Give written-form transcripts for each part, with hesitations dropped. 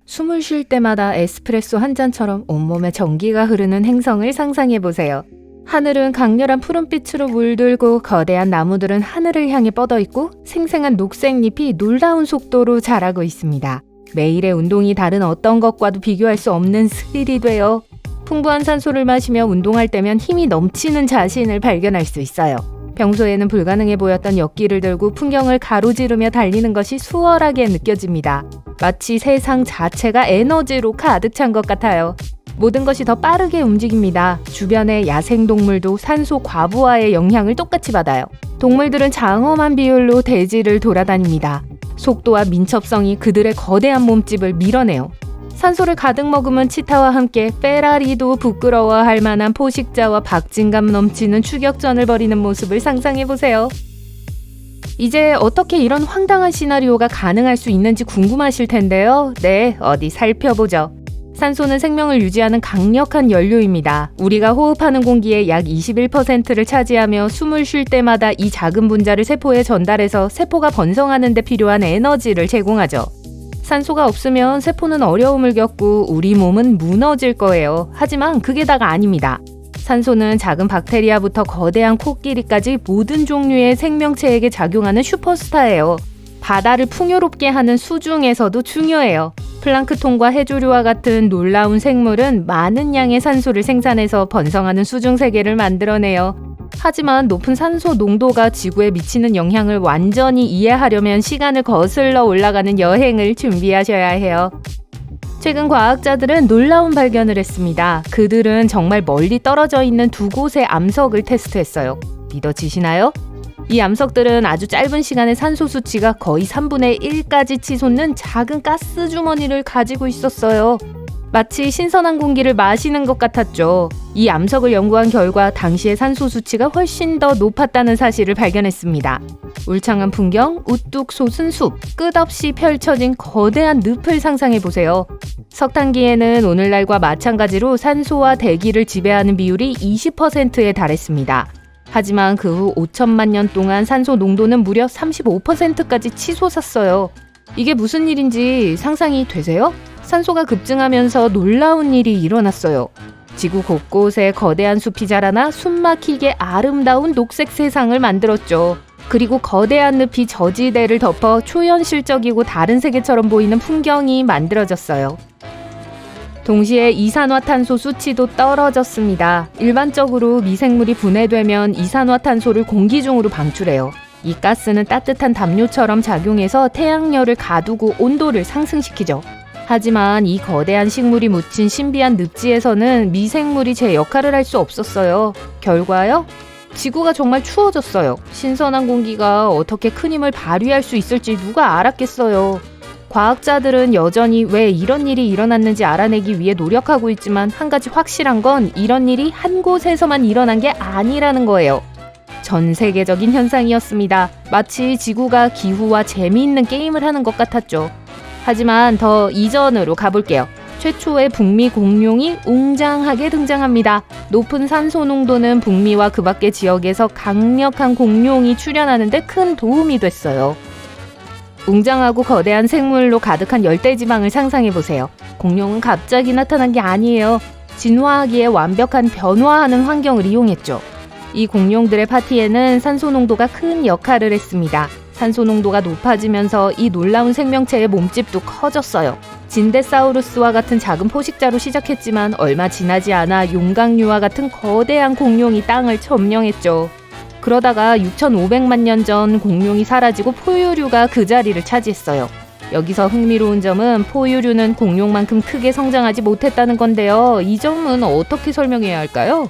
숨을 쉴 때마다 에스프레소 한 잔처럼 온몸에 전기가 흐르는 행성을 상상해보세요. 하늘은 강렬한 푸른빛으로 물들고 거대한 나무들은 하늘을 향해 뻗어있고 생생한 녹색잎이 놀라운 속도로 자라고 있습니다. 매일의 운동이 다른 어떤 것과도 비교할 수 없는 스릴이 돼요. 풍부한 산소를 마시며 운동할 때면 힘이 넘치는 자신을 발견할 수 있어요. 평소에는 불가능해 보였던 역기를 들고 풍경을 가로지르며 달리는 것이 수월하게 느껴집니다. 마치 세상 자체가 에너지로 가득 찬 것 같아요. 모든 것이 더 빠르게 움직입니다. 주변의 야생동물도 산소 과부하의 영향을 똑같이 받아요. 동물들은 장엄한 비율로 대지를 돌아다닙니다. 속도와 민첩성이 그들의 거대한 몸집을 밀어내요. 산소를 가득 머금은 치타와 함께 페라리도 부끄러워할 만한 포식자와 박진감 넘치는 추격전을 벌이는 모습을 상상해보세요. 이제 어떻게 이런 황당한 시나리오가 가능할 수 있는지 궁금하실 텐데요. 네, 어디 살펴보죠. 산소는 생명을 유지하는 강력한 연료입니다. 우리가 호흡하는 공기의 약 21%를 차지하며 숨을 쉴 때마다 이 작은 분자를 세포에 전달해서 세포가 번성하는 데 필요한 에너지를 제공하죠. 산소가 없으면 세포는 어려움을 겪고 우리 몸은 무너질 거예요. 하지만 그게 다가 아닙니다. 산소는 작은 박테리아부터 거대한 코끼리까지 모든 종류의 생명체에게 작용하는 슈퍼스타예요. 바다를 풍요롭게 하는 수 중에서도 중요해요. 플랑크톤과 해조류와 같은 놀라운 생물은 많은 양의 산소를 생산해서 번성하는 수중 세계를 만들어내요. 하지만 높은 산소 농도가 지구에 미치는 영향을 완전히 이해하려면 시간을 거슬러 올라가는 여행을 준비하셔야 해요. 최근 과학자들은 놀라운 발견을 했습니다. 그들은 정말 멀리 떨어져 있는 두 곳의 암석을 테스트했어요. 믿어지시나요? 이 암석들은 아주 짧은 시간에 산소 수치가 거의 3분의 1까지 치솟는 작은 가스 주머니를 가지고 있었어요. 마치 신선한 공기를 마시는 것 같았죠. 이 암석을 연구한 결과 당시의 산소 수치가 훨씬 더 높았다는 사실을 발견했습니다. 울창한 풍경, 우뚝 솟은 숲, 끝없이 펼쳐진 거대한 늪을 상상해보세요. 석탄기에는 오늘날과 마찬가지로 산소와 대기를 지배하는 비율이 20%에 달했습니다. 하지만 그 후 5천만 년 동안 산소 농도는 무려 35%까지 치솟았어요. 이게 무슨 일인지 상상이 되세요? 산소가 급증하면서 놀라운 일이 일어났어요. 지구 곳곳에 거대한 숲이 자라나 숨막히게 아름다운 녹색 세상을 만들었죠. 그리고 거대한 늪이 저지대를 덮어 초현실적이고 다른 세계처럼 보이는 풍경이 만들어졌어요. 동시에 이산화탄소 수치도 떨어졌습니다. 일반적으로 미생물이 분해되면 이산화탄소를 공기 중으로 방출해요. 이 가스는 따뜻한 담요처럼 작용해서 태양열을 가두고 온도를 상승시키죠. 하지만 이 거대한 식물이 묻힌 신비한 늪지에서는 미생물이 제 역할을 할 수 없었어요. 결과요? 지구가 정말 추워졌어요. 신선한 공기가 어떻게 큰 힘을 발휘할 수 있을지 누가 알았겠어요. 과학자들은 여전히 왜 이런 일이 일어났는지 알아내기 위해 노력하고 있지만 한 가지 확실한 건 이런 일이 한 곳에서만 일어난 게 아니라는 거예요. 전 세계적인 현상이었습니다. 마치 지구가 기후와 재미있는 게임을 하는 것 같았죠. 하지만 더 이전으로 가볼게요. 최초의 북미 공룡이 웅장하게 등장합니다. 높은 산소 농도는 북미와 그 밖의 지역에서 강력한 공룡이 출현하는 데 큰 도움이 됐어요. 웅장하고 거대한 생물로 가득한 열대지방을 상상해보세요. 공룡은 갑자기 나타난 게 아니에요. 진화하기에 완벽한 변화하는 환경을 이용했죠. 이 공룡들의 파티에는 산소 농도가 큰 역할을 했습니다. 산소 농도가 높아지면서 이 놀라운 생명체의 몸집도 커졌어요. 진데사우루스와 같은 작은 포식자로 시작했지만 얼마 지나지 않아 용각류와 같은 거대한 공룡이 땅을 점령했죠. 그러다가 6,500만 년 전 공룡이 사라지고 포유류가 그 자리를 차지했어요. 여기서 흥미로운 점은 포유류는 공룡만큼 크게 성장하지 못했다는 건데요. 이 점은 어떻게 설명해야 할까요?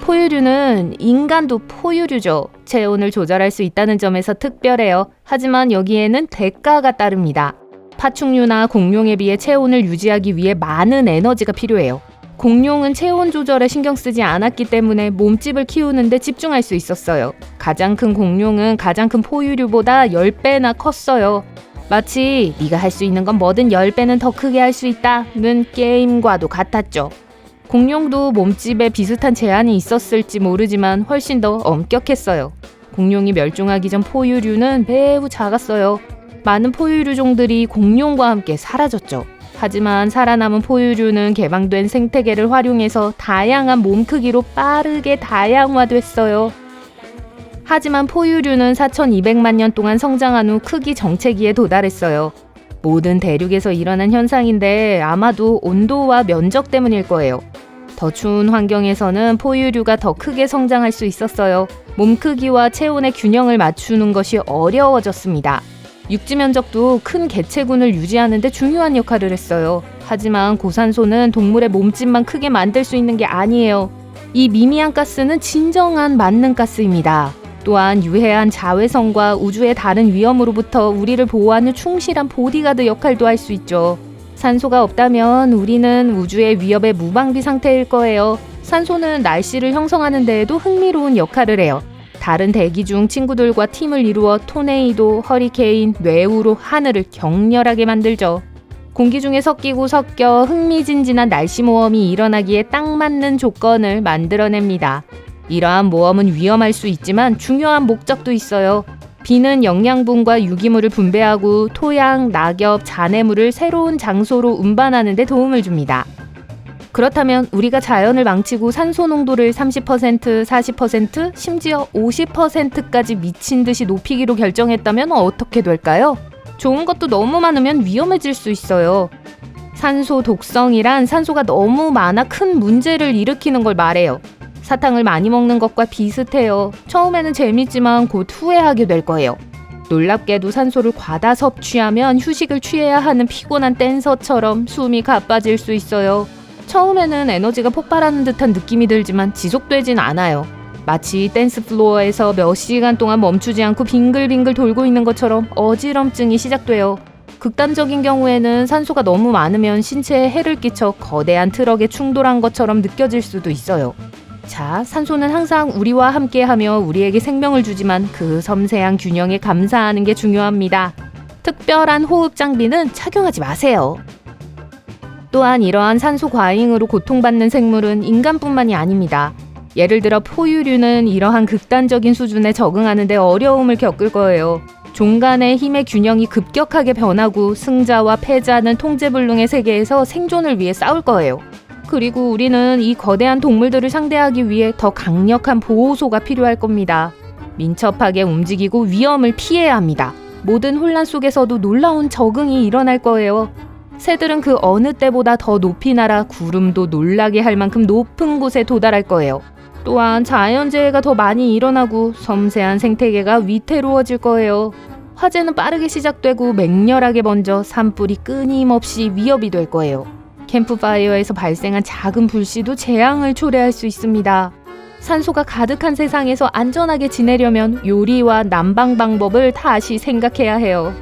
포유류는 인간도 포유류죠. 체온을 조절할 수 있다는 점에서 특별해요. 하지만 여기에는 대가가 따릅니다. 파충류나 공룡에 비해 체온을 유지하기 위해 많은 에너지가 필요해요. 공룡은 체온 조절에 신경 쓰지 않았기 때문에 몸집을 키우는데 집중할 수 있었어요. 가장 큰 공룡은 가장 큰 포유류보다 10배나 컸어요. 마치 네가 할 수 있는 건 뭐든 10배는 더 크게 할 수 있다는 게임과도 같았죠. 공룡도 몸집에 비슷한 제한이 있었을지 모르지만 훨씬 더 엄격했어요. 공룡이 멸종하기 전 포유류는 매우 작았어요. 많은 포유류 종들이 공룡과 함께 사라졌죠. 하지만 살아남은 포유류는 개방된 생태계를 활용해서 다양한 몸 크기로 빠르게 다양화됐어요. 하지만 포유류는 4,200만 년 동안 성장한 후 크기 정체기에 도달했어요. 모든 대륙에서 일어난 현상인데 아마도 온도와 면적 때문일 거예요. 더 추운 환경에서는 포유류가 더 크게 성장할 수 있었어요. 몸 크기와 체온의 균형을 맞추는 것이 어려워졌습니다. 육지 면적도 큰 개체군을 유지하는 데 중요한 역할을 했어요. 하지만 고산소는 동물의 몸집만 크게 만들 수 있는 게 아니에요. 이 미미한 가스는 진정한 만능가스입니다. 또한 유해한 자외선과 우주의 다른 위험으로부터 우리를 보호하는 충실한 보디가드 역할도 할 수 있죠. 산소가 없다면 우리는 우주의 위협에 무방비 상태일 거예요. 산소는 날씨를 형성하는 데에도 흥미로운 역할을 해요. 다른 대기 중 친구들과 팀을 이루어 토네이도, 허리케인, 뇌우로 하늘을 격렬하게 만들죠. 공기 중에 섞여 흥미진진한 날씨 모험이 일어나기에 딱 맞는 조건을 만들어냅니다. 이러한 모험은 위험할 수 있지만 중요한 목적도 있어요. 비는 영양분과 유기물을 분배하고 토양, 낙엽, 잔해물을 새로운 장소로 운반하는 데 도움을 줍니다. 그렇다면 우리가 자연을 망치고 산소 농도를 30%, 40%, 심지어 50%까지 미친 듯이 높이기로 결정했다면 어떻게 될까요? 좋은 것도 너무 많으면 위험해질 수 있어요. 산소 독성이란 산소가 너무 많아 큰 문제를 일으키는 걸 말해요. 사탕을 많이 먹는 것과 비슷해요. 처음에는 재밌지만 곧 후회하게 될 거예요. 놀랍게도 산소를 과다 섭취하면 휴식을 취해야 하는 피곤한 댄서처럼 숨이 가빠질 수 있어요. 처음에는 에너지가 폭발하는 듯한 느낌이 들지만 지속되진 않아요. 마치 댄스 플로어에서 몇 시간 동안 멈추지 않고 빙글빙글 돌고 있는 것처럼 어지럼증이 시작돼요. 극단적인 경우에는 산소가 너무 많으면 신체에 해를 끼쳐 거대한 트럭에 충돌한 것처럼 느껴질 수도 있어요. 자, 산소는 항상 우리와 함께하며 우리에게 생명을 주지만 그 섬세한 균형에 감사하는 게 중요합니다. 특별한 호흡 장비는 착용하지 마세요. 또한 이러한 산소 과잉으로 고통받는 생물은 인간뿐만이 아닙니다. 예를 들어 포유류는 이러한 극단적인 수준에 적응하는 데 어려움을 겪을 거예요. 종 간의 힘의 균형이 급격하게 변하고 승자와 패자는 통제불능의 세계에서 생존을 위해 싸울 거예요. 그리고 우리는 이 거대한 동물들을 상대하기 위해 더 강력한 보호소가 필요할 겁니다. 민첩하게 움직이고 위험을 피해야 합니다. 모든 혼란 속에서도 놀라운 적응이 일어날 거예요. 새들은 그 어느 때보다 더 높이 날아 구름도 놀라게 할 만큼 높은 곳에 도달할 거예요. 또한 자연재해가 더 많이 일어나고 섬세한 생태계가 위태로워질 거예요. 화재는 빠르게 시작되고 맹렬하게 번져 산불이 끊임없이 위협이 될 거예요. 캠프파이어에서 발생한 작은 불씨도 재앙을 초래할 수 있습니다. 산소가 가득한 세상에서 안전하게 지내려면 요리와 난방 방법을 다시 생각해야 해요.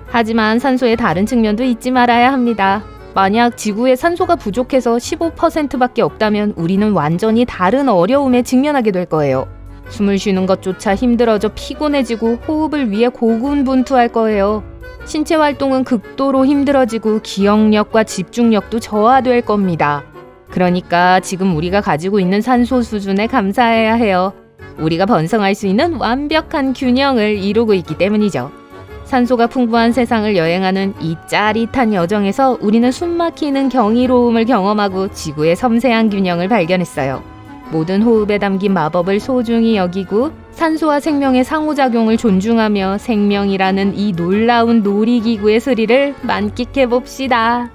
하지만 산소의 다른 측면도 잊지 말아야 합니다. 만약 지구에 산소가 부족해서 15%밖에 없다면 우리는 완전히 다른 어려움에 직면하게 될 거예요. 숨을 쉬는 것조차 힘들어져 피곤해지고 호흡을 위해 고군분투할 거예요. 신체 활동은 극도로 힘들어지고 기억력과 집중력도 저하될 겁니다. 그러니까 지금 우리가 가지고 있는 산소 수준에 감사해야 해요. 우리가 번성할 수 있는 완벽한 균형을 이루고 있기 때문이죠. 산소가 풍부한 세상을 여행하는 이 짜릿한 여정에서 우리는 숨막히는 경이로움을 경험하고 지구의 섬세한 균형을 발견했어요. 모든 호흡에 담긴 마법을 소중히 여기고 산소와 생명의 상호작용을 존중하며 생명이라는 이 놀라운 놀이기구의 스릴을 만끽해 봅시다.